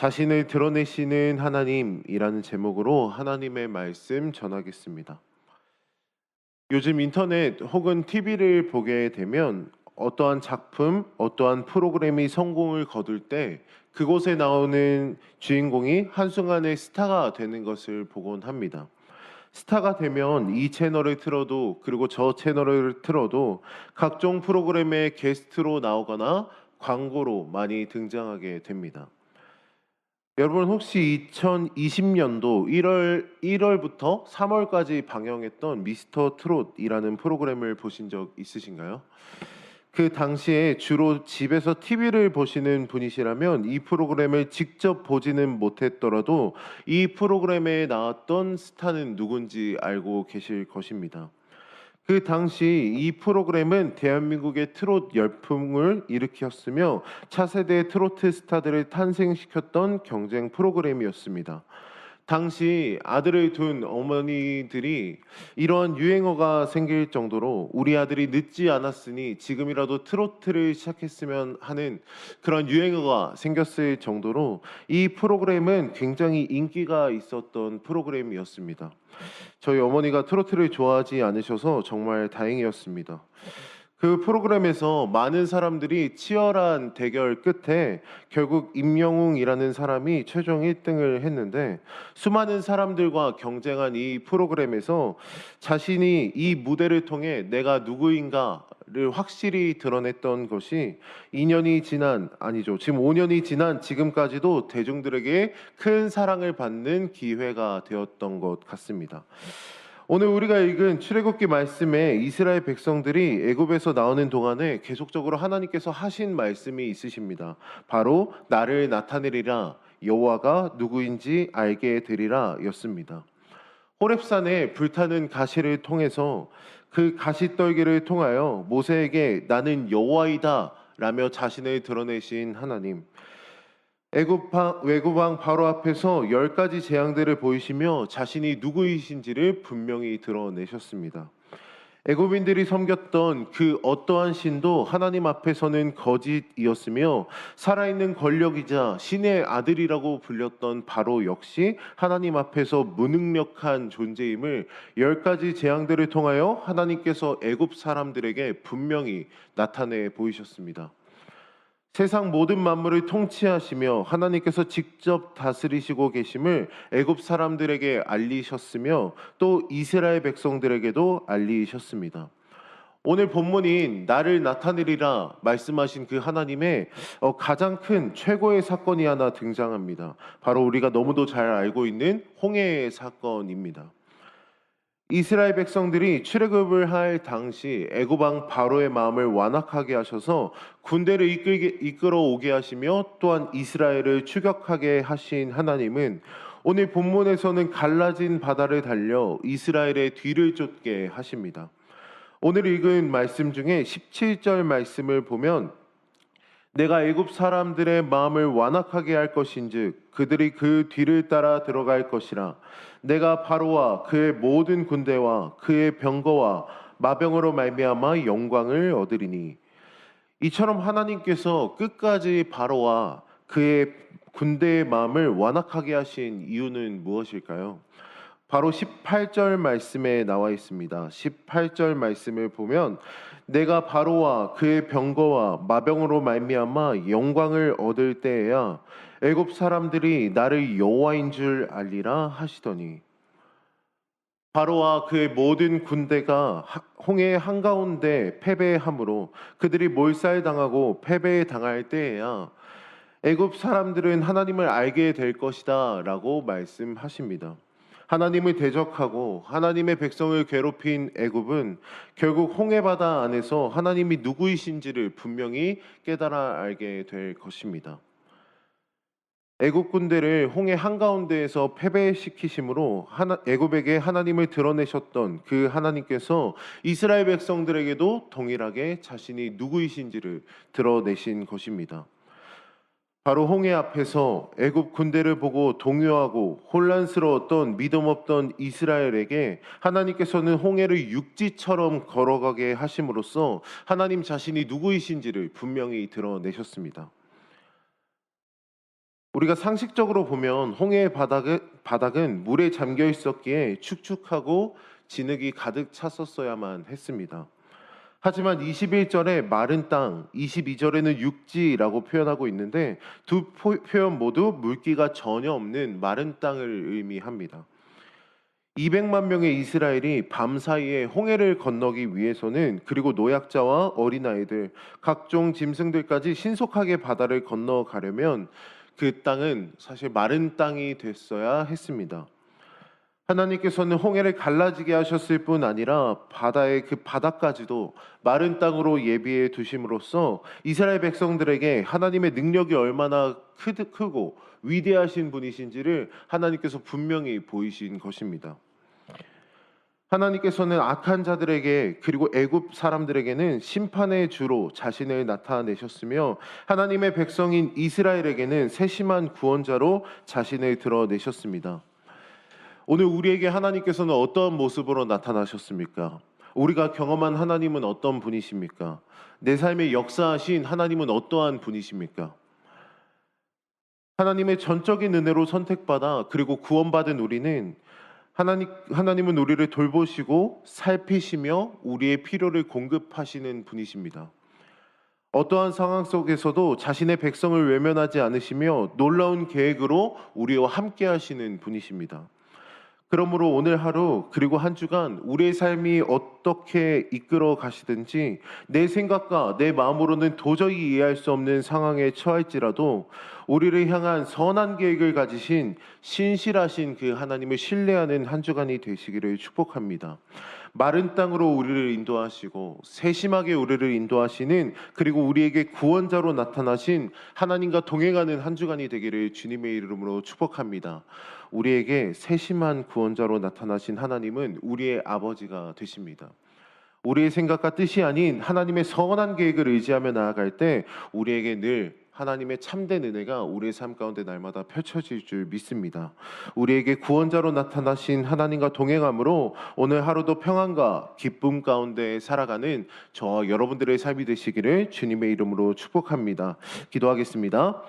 자신을 드러내시는 하나님이라는 제목으로 하나님의 말씀 전하겠습니다. 요즘 인터넷 혹은 TV를 보게 되면 어떠한 작품, 어떠한 프로그램이 성공을 거둘 때 그곳에 나오는 주인공이 한순간에 스타가 되는 것을 보곤 합니다. 스타가 되면 이 채널을 틀어도 그리고 저 채널을 틀어도 각종 프로그램의 게스트로 나오거나 광고로 많이 등장하게 됩니다. 여러분 혹시 2020년도 1월부터 3월까지 방영했던 미스터 트롯이라는 프로그램을 보신 적 있으신가요? 그 당시에 주로 집에서 TV를 보시는 분이시라면 이 프로그램을 직접 보지는 못했더라도 이 프로그램에 나왔던 스타는 누군지 알고 계실 것입니다. 그 당시 이 프로그램은 대한민국의 트롯 열풍을 일으켰으며 차세대 트로트 스타들을 탄생시켰던 경쟁 프로그램이었습니다. 당시 아들을 둔 어머니들이 이러한 유행어가 생길 정도로 우리 아들이 늦지 않았으니 지금이라도 트로트를 시작했으면 하는 그런 유행어가 생겼을 정도로 이 프로그램은 굉장히 인기가 있었던 프로그램이었습니다. 저희 어머니가 트로트를 좋아하지 않으셔서 정말 다행이었습니다. 그 프로그램에서 많은 사람들이 치열한 대결 끝에 결국 임영웅이라는 사람이 최종 1등을 했는데 수많은 사람들과 경쟁한 이 프로그램에서 자신이 이 무대를 통해 내가 누구인가를 확실히 드러냈던 것이 2년이 지난 아니죠. 지금 5년이 지난 지금까지도 대중들에게 큰 사랑을 받는 기회가 되었던 것 같습니다. 오늘 우리가 읽은 출애굽기 말씀에 이스라엘 백성들이 애굽에서 나오는 동안에 계속적으로 하나님께서 하신 말씀이 있으십니다. 바로 나를 나타내리라 여호와가 누구인지 알게 되리라였습니다. 호렙산에 불타는 가시를 통해서 그 가시떨기를 통하여 모세에게 나는 여호와이다 라며 자신을 드러내신 하나님. 외국왕 바로 앞에서 10가지 재앙들을 보이시며 자신이 누구이신지를 분명히 드러내셨습니다. 애굽인들이 섬겼던 그 어떠한 신도 하나님 앞에서는 거짓이었으며 살아있는 권력이자 신의 아들이라고 불렸던 바로 역시 하나님 앞에서 무능력한 존재임을 10가지 재앙들을 통하여 하나님께서 애굽 사람들에게 분명히 나타내 보이셨습니다. 세상 모든 만물을 통치하시며 하나님께서 직접 다스리시고 계심을 애굽 사람들에게 알리셨으며 또 이스라엘 백성들에게도 알리셨습니다. 오늘 본문인 나를 나타내리라 말씀하신 그 하나님의 가장 큰 최고의 사건이 하나 등장합니다. 바로 우리가 너무도 잘 알고 있는 홍해의 사건입니다. 이스라엘 백성들이 출애굽을 할 당시 애굽 왕 바로의 마음을 완악하게 하셔서 군대를 이끌어 오게 하시며 또한 이스라엘을 추격하게 하신 하나님은 오늘 본문에서는 갈라진 바다를 달려 이스라엘의 뒤를 쫓게 하십니다. 오늘 읽은 말씀 중에 17절 말씀을 보면 내가 애굽 사람들의 마음을 완악하게 할 것인즉 그들이 그 뒤를 따라 들어갈 것이라. 내가 바로와 그의 모든 군대와 그의 병거와 마병으로 말미암아 영광을 얻으리니. 이처럼 하나님께서 끝까지 바로와 그의 군대의 마음을 완악하게 하신 이유는 무엇일까요? 바로 18절 말씀에 나와 있습니다. 18절 말씀을 보면 내가 바로와 그의 병거와 마병으로 말미암아 영광을 얻을 때에야 애굽 사람들이 나를 여호와인 줄 알리라 하시더니. 바로와 그의 모든 군대가 홍해 한가운데 패배함으로 그들이 몰살당하고 패배당할 때에야 애굽 사람들은 하나님을 알게 될 것이다라고 말씀하십니다. 하나님을 대적하고 하나님의 백성을 괴롭힌 애굽은 결국 홍해바다 안에서 하나님이 누구이신지를 분명히 깨달아 알게 될 것입니다. 애굽 군대를 홍해 한가운데에서 패배시키심으로 애굽에게 하나님을 드러내셨던 그 하나님께서 이스라엘 백성들에게도 동일하게 자신이 누구이신지를 드러내신 것입니다. 바로 홍해 앞에서 애굽 군대를 보고 동요하고 혼란스러웠던 믿음 없던 이스라엘에게 하나님께서는 홍해를 육지처럼 걸어가게 하심으로써 하나님 자신이 누구이신지를 분명히 드러내셨습니다. 우리가 상식적으로 보면 홍해의 바닥은 물에 잠겨 있었기에 축축하고 진흙이 가득 찼었어야만 했습니다. 하지만 21절에 마른 땅, 22절에는 육지라고 표현하고 있는데 두 표현 모두 물기가 전혀 없는 마른 땅을 의미합니다. 200만 명의 이스라엘이 밤사이에 홍해를 건너기 위해서는, 그리고 노약자와 어린아이들, 각종 짐승들까지 신속하게 바다를 건너가려면 그 땅은 사실 마른 땅이 됐어야 했습니다. 하나님께서는 홍해를 갈라지게 하셨을 뿐 아니라 바다의 그 바닥까지도 마른 땅으로 예비해 두심으로써 이스라엘 백성들에게 하나님의 능력이 얼마나 크고 위대하신 분이신지를 하나님께서 분명히 보이신 것입니다. 하나님께서는 악한 자들에게, 그리고 애굽 사람들에게는 심판의 주로 자신을 나타내셨으며 하나님의 백성인 이스라엘에게는 세심한 구원자로 자신을 드러내셨습니다. 오늘 우리에게 하나님께서는 어떤 모습으로 나타나셨습니까? 우리가 경험한 하나님은 어떤 분이십니까? 내 삶에 역사하신 하나님은 어떠한 분이십니까? 하나님의 전적인 은혜로 선택받아 그리고 구원받은 우리는 하나님은 우리를 돌보시고 살피시며 우리의 필요를 공급하시는 분이십니다. 어떠한 상황 속에서도 자신의 백성을 외면하지 않으시며 놀라운 계획으로 우리와 함께 하시는 분이십니다. 그러므로 오늘 하루 그리고 한 주간 우리의 삶이 어떻게 이끌어 가시든지 내 생각과 내 마음으로는 도저히 이해할 수 없는 상황에 처할지라도 우리를 향한 선한 계획을 가지신 신실하신 그 하나님을 신뢰하는 한 주간이 되시기를 축복합니다. 마른 땅으로 우리를 인도하시고 세심하게 우리를 인도하시는, 그리고 우리에게 구원자로 나타나신 하나님과 동행하는 한 주간이 되기를 주님의 이름으로 축복합니다. 우리에게 세심한 구원자로 나타나신 하나님은 우리의 아버지가 되십니다. 우리의 생각과 뜻이 아닌 하나님의 선한 계획을 의지하며 나아갈 때 우리에게 늘 하나님의 참된 은혜가 우리의 삶 가운데 날마다 펼쳐질 줄 믿습니다. 우리에게 구원자로 나타나신 하나님과 동행함으로 오늘 하루도 평안과 기쁨 가운데 살아가는 저와 여러분들의 삶이 되시기를 주님의 이름으로 축복합니다. 기도하겠습니다.